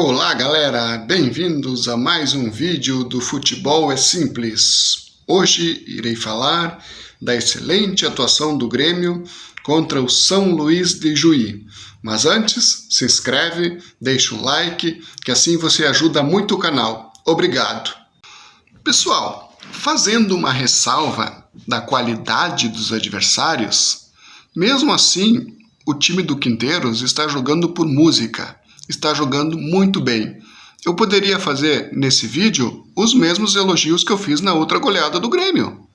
Olá galera, bem-vindos a mais um vídeo do Futebol é Simples. Hoje irei falar da excelente atuação do Grêmio contra o São Luís de Juí. Mas antes, se inscreve, deixa um like, que assim você ajuda muito o canal. Obrigado! Pessoal, fazendo uma ressalva da qualidade dos adversários, mesmo assim, o time do Quinteiros está jogando por música. Está jogando muito bem. Eu poderia fazer nesse vídeo os mesmos elogios que eu fiz na outra goleada do Grêmio.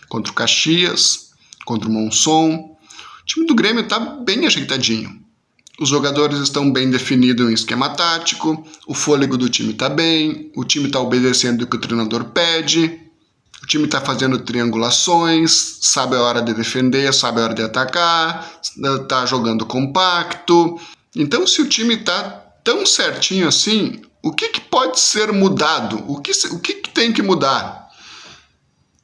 Contra o Caxias, contra o Monson. O time do Grêmio está bem ajeitadinho. Os jogadores estão bem definidos em esquema tático, o fôlego do time está bem, o time está obedecendo o que o treinador pede, o time está fazendo triangulações, sabe a hora de defender, sabe a hora de atacar, está jogando compacto. Então, se o time está tão certinho assim, o que pode ser mudado? O que tem que mudar?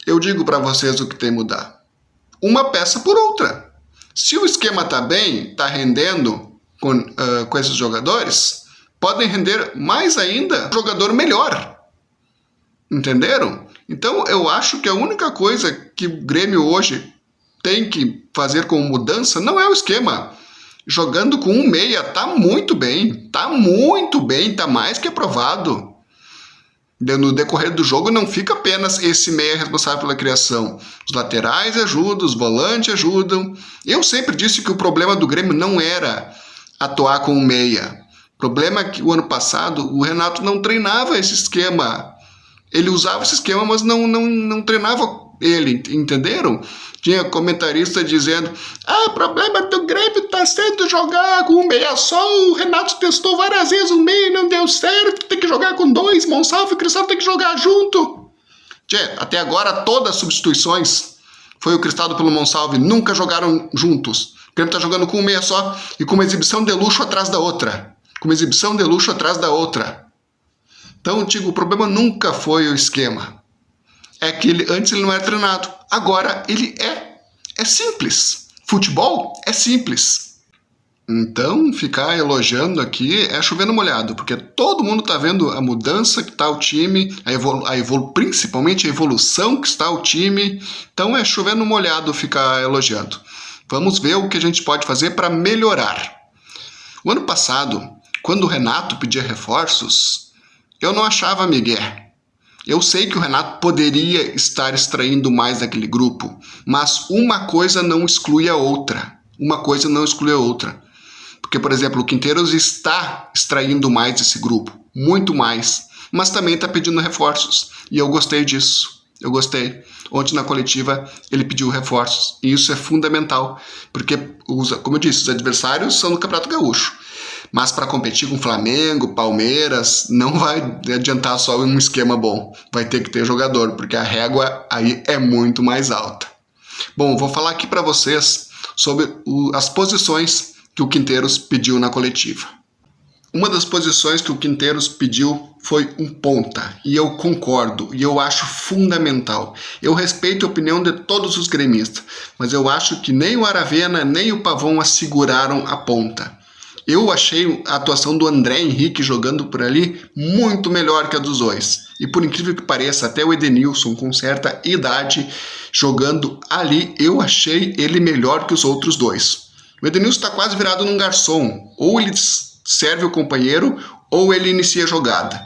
Eu digo para vocês o que tem que mudar. Uma peça por outra. Se o esquema está bem, está rendendo com esses jogadores, podem render mais ainda um jogador melhor. Entenderam? Então, eu acho que a única coisa que o Grêmio hoje tem que fazer como mudança não é o esquema. Jogando com um meia, tá muito bem, tá mais que aprovado. No decorrer do jogo não fica apenas esse meia responsável pela criação. Os laterais ajudam, os volantes ajudam. Eu sempre disse que o problema do Grêmio não era atuar com um meia. O problema é que o ano passado o Renato não treinava esse esquema. Ele usava esse esquema, mas não treinava ele, entenderam? Tinha comentarista dizendo: o problema do Grêmio está sendo jogar com um meia só, o Renato testou várias vezes um meia e não deu certo, tem que jogar com dois, Monsalvo e Cristal tem que jogar junto. Até agora todas as substituições foi o Cristaldo pelo Monsalvo, nunca jogaram juntos. O Grêmio está jogando com um meia só e com uma exibição de luxo atrás da outra. Então, o problema nunca foi o esquema. É que antes ele não era treinado. Agora ele é. É simples. Futebol é simples. Então, ficar elogiando aqui é chover no molhado, porque todo mundo está vendo a mudança que está o time, principalmente a evolução que está o time. Então, é chover no molhado ficar elogiando. Vamos ver o que a gente pode fazer para melhorar. O ano passado, quando o Renato pedia reforços, eu não achava migué. Eu sei que o Renato poderia estar extraindo mais daquele grupo, mas uma coisa não exclui a outra. Porque, por exemplo, o Quinteiros está extraindo mais desse grupo, muito mais, mas também está pedindo reforços. E eu gostei disso. Ontem na coletiva ele pediu reforços. E isso é fundamental, porque, como eu disse, os adversários são do Campeonato Gaúcho. Mas para competir com Flamengo, Palmeiras, não vai adiantar só um esquema bom. Vai ter que ter jogador, porque a régua aí é muito mais alta. Bom, vou falar aqui para vocês sobre as posições que o Quinteiros pediu na coletiva. Uma das posições que o Quinteiros pediu foi um ponta, e eu concordo, e eu acho fundamental. Eu respeito a opinião de todos os gremistas, mas eu acho que nem o Aravena nem o Pavon asseguraram a ponta. Eu achei a atuação do André Henrique jogando por ali muito melhor que a dos dois. E por incrível que pareça, até o Edenilson, com certa idade, jogando ali, eu achei ele melhor que os outros dois. O Edenilson está quase virado num garçom. Ou ele serve o companheiro, ou ele inicia a jogada.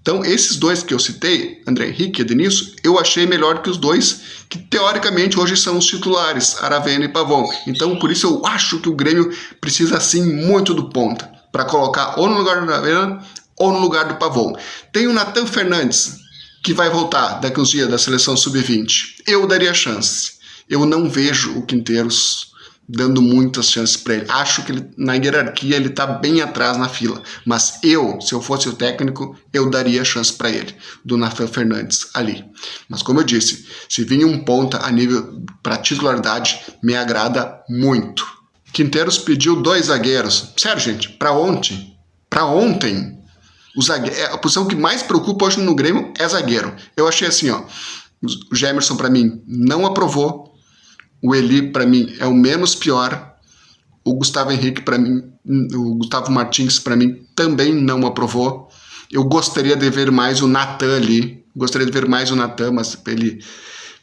Então, esses dois que eu citei, André Henrique e Edenilson, eu achei melhor que os dois que, teoricamente, hoje são os titulares, Aravena e Pavon. Então, por isso eu acho que o Grêmio precisa, sim, muito do ponta, para colocar ou no lugar do Aravena ou no lugar do Pavon. Tem o Nathan Fernandes, que vai voltar daqui uns dias da seleção sub-20. Eu daria chance. Eu não vejo o Quinteiros dando muitas chances para ele. Acho que na hierarquia ele está bem atrás na fila. Mas se eu fosse o técnico, eu daria chance para ele, do Nathan Fernandes ali. Mas como eu disse, se vir um ponta a nível para titularidade, me agrada muito. Quinteiros pediu 2 zagueiros. Sério, gente, para ontem, a posição que mais preocupa hoje no Grêmio é zagueiro. Eu achei assim, o Gemerson para mim não aprovou. O Eli, para mim, é o menos pior. O Gustavo Henrique, para mim, o Gustavo Martins, para mim, também não aprovou. Eu gostaria de ver mais o Natan ali. Gostaria de ver mais o Natan, mas ele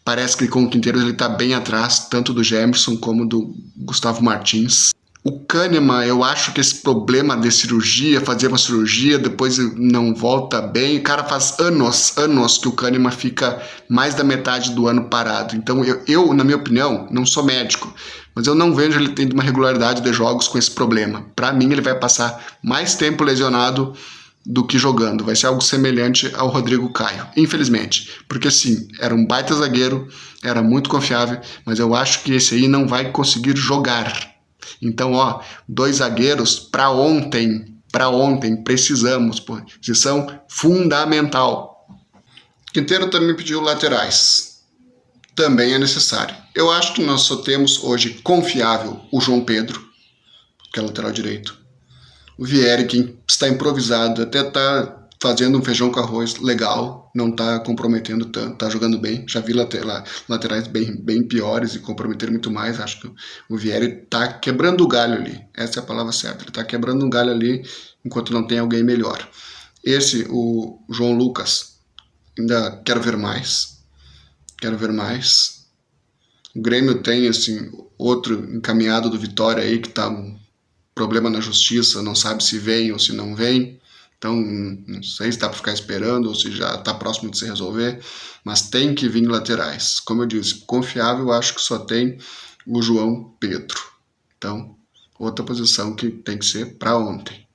parece que com o Quinteiros ele está bem atrás, tanto do Gemerson como do Gustavo Martins. O Kahneman, eu acho que esse problema de cirurgia, fazer uma cirurgia, depois não volta bem. O cara faz anos que o Kahneman fica mais da metade do ano parado. Então eu, na minha opinião, não sou médico, mas eu não vejo ele tendo uma regularidade de jogos com esse problema. Para mim, ele vai passar mais tempo lesionado do que jogando. Vai ser algo semelhante ao Rodrigo Caio, infelizmente. Porque sim, era um baita zagueiro, era muito confiável, mas eu acho que esse aí não vai conseguir jogar. Então, 2 zagueiros para ontem, precisamos, posição fundamental. Quinteiro também pediu laterais, também é necessário. Eu acho que nós só temos hoje confiável o João Pedro, que é lateral direito. O Vieri, que está improvisado, até está fazendo um feijão com arroz legal, não está comprometendo tanto, está jogando bem. Já vi laterais bem piores e comprometer muito mais. Acho que o Vieri está quebrando o galho ali. Essa é a palavra certa. Ele está quebrando um galho ali enquanto não tem alguém melhor. O João Lucas, ainda quero ver mais. O Grêmio tem assim, outro encaminhado do Vitória aí que está um problema na justiça, não sabe se vem ou se não vem. Então, não sei se dá para ficar esperando ou se já está próximo de se resolver, mas tem que vir laterais. Como eu disse, confiável, acho que só tem o João Pedro. Então, outra posição que tem que ser para ontem.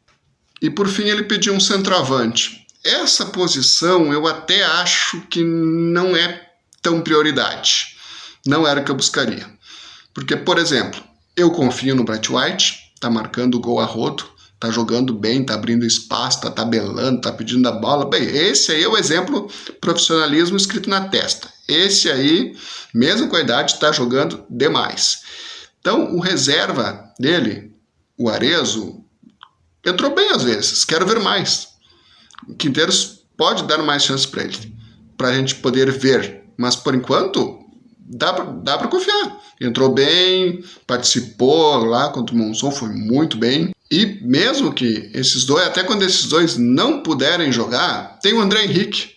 E por fim, ele pediu um centroavante. Essa posição eu até acho que não é tão prioridade. Não era o que eu buscaria. Porque, por exemplo, eu confio no Bright White, está marcando o gol a rodo, tá jogando bem, tá abrindo espaço, tá tabelando, tá pedindo a bola. Bem, esse aí é o exemplo profissionalismo escrito na testa. Esse aí, mesmo com a idade, tá jogando demais. Então, o reserva dele, o Arezzo, entrou bem às vezes. Quero ver mais. O Quinteiros pode dar mais chances para ele, pra gente poder ver. Mas, por enquanto, dá pra confiar. Entrou bem, participou lá contra o Monzon, foi muito bem. E mesmo que esses dois, até quando esses dois não puderem jogar, tem o André Henrique,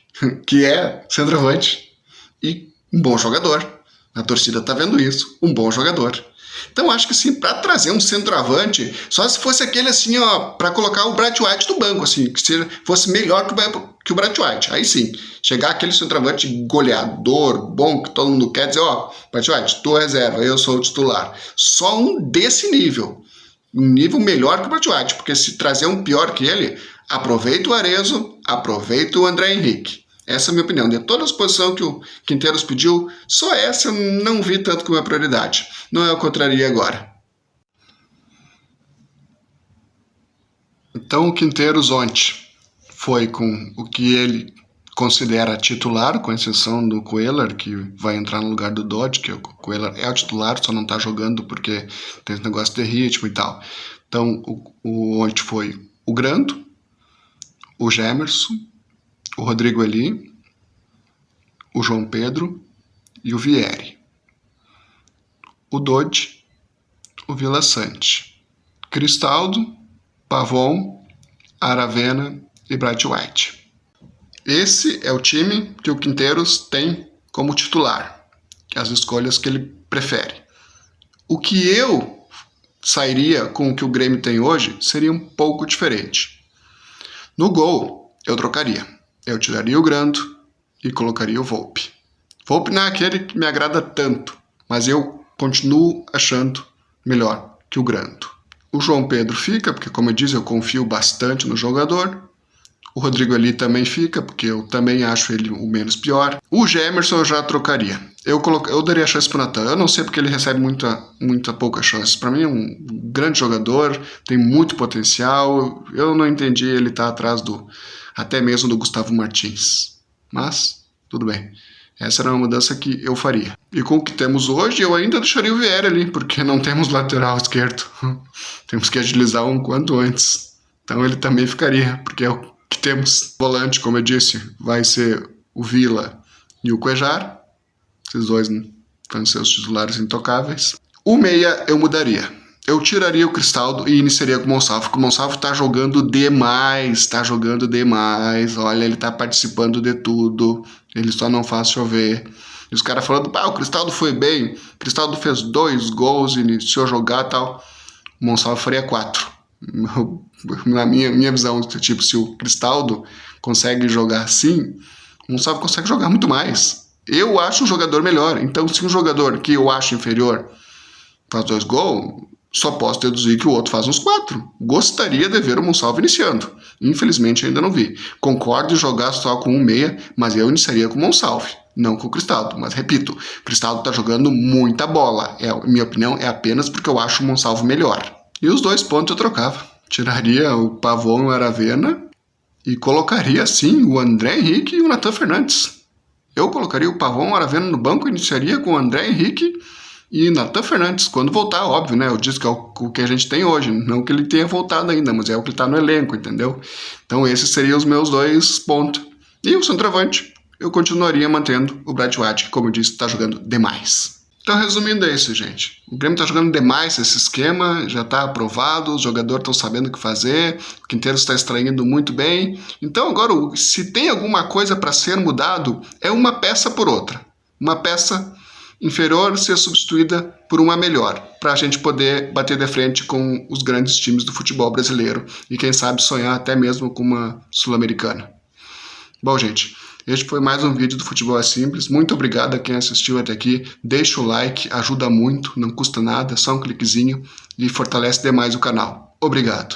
que é centroavante e um bom jogador. A torcida tá vendo isso, um bom jogador. Então acho que assim, para trazer um centroavante, só se fosse aquele assim, para colocar o Bright White no banco, assim, que fosse melhor que o Bright White. Aí sim, chegar aquele centroavante goleador, bom, que todo mundo quer dizer, Bright White, tu é reserva, eu sou o titular. Só um desse nível. Um nível melhor que o Bright White, porque se trazer um pior que ele, aproveita o Arezzo, aproveita o André Henrique. Essa é a minha opinião. De todas as posições que o Quinteiros pediu, só essa eu não vi tanto como uma prioridade. Não é o que eu traria agora. Então o Quinteiros ontem foi com o que ele considera titular, com exceção do Cuéllar, que vai entrar no lugar do Dodge, que o Cuéllar é o titular, só não está jogando porque tem esse negócio de ritmo e tal. Então, ontem foi o Grando, o Gemerson, o Rodrigo Eli, o João Pedro e o Vieri. O Dodge, o Vila Sante, Cristaldo, Pavon, Aravena e Bright White. Esse é o time que o Quinteiros tem como titular, as escolhas que ele prefere. O que eu sairia com o que o Grêmio tem hoje seria um pouco diferente. No gol, eu trocaria. Eu tiraria o Grando e colocaria o Volpi. Volpi não é aquele que me agrada tanto, mas eu continuo achando melhor que o Grando. O João Pedro fica, porque como eu disse, eu confio bastante no jogador. O Rodrigo ali também fica, porque eu também acho ele o menos pior. O Gemerson eu já trocaria. Eu daria chance pro Natan. Eu não sei porque ele recebe muita pouca chance. Para mim é um grande jogador, tem muito potencial. Eu não entendi ele estar atrás até mesmo do Gustavo Martins. Mas, tudo bem. Essa era uma mudança que eu faria. E com o que temos hoje, eu ainda deixaria o Vieri ali, porque não temos lateral esquerdo. Temos que agilizar um quanto antes. Então ele também ficaria, porque é o que temos. Volante, como eu disse, vai ser o Vila e o Cuéllar. Esses dois vão ser os titulares intocáveis. O meia eu mudaria. eu tiraria o Cristaldo e iniciaria com o Monsalvo, porque o Monsalvo tá jogando demais, olha, ele tá participando de tudo, ele só não faz chover. E os caras falando, o Cristaldo foi bem, o Cristaldo fez 2 gols, iniciou a jogar e tal, o Monsalvo faria 4. Na minha visão, tipo, se o Cristaldo consegue jogar assim, o Monsalvo consegue jogar muito mais. Eu acho um jogador melhor, então se um jogador que eu acho inferior faz 2 gols, só posso deduzir que o outro faz uns 4. Gostaria de ver o Monsalvo iniciando. Infelizmente ainda não vi. Concordo em jogar só com um meia, mas eu iniciaria com o Monsalvo, não com o Cristaldo. Mas repito, o Cristaldo tá jogando muita bola. Minha opinião é apenas porque eu acho o Monsalvo melhor. E os 2 pontos eu trocava. Tiraria o Pavon e o Aravena e colocaria sim o André Henrique e o Nathan Fernandes. Eu colocaria o Pavon e o Aravena no banco e iniciaria com o André Henrique e Nathan Fernandes, quando voltar, óbvio, né? Eu disse que é o que a gente tem hoje. Não que ele tenha voltado ainda, mas é o que está no elenco, entendeu? Então esses seriam os meus 2 pontos. E o centroavante, eu continuaria mantendo o Brad White, que, como eu disse, está jogando demais. Então, resumindo é isso, gente. O Grêmio está jogando demais esse esquema, já está aprovado, os jogadores estão sabendo o que fazer, o Quinteiros está extraindo muito bem. Então, agora, se tem alguma coisa para ser mudado, é uma peça por outra. Uma peça inferior ser substituída por uma melhor, para a gente poder bater de frente com os grandes times do futebol brasileiro e quem sabe sonhar até mesmo com uma sul-americana. Bom, gente, este foi mais um vídeo do Futebol é Simples. Muito obrigado a quem assistiu até aqui. Deixa o like, ajuda muito, não custa nada, é só um cliquezinho e fortalece demais o canal. Obrigado.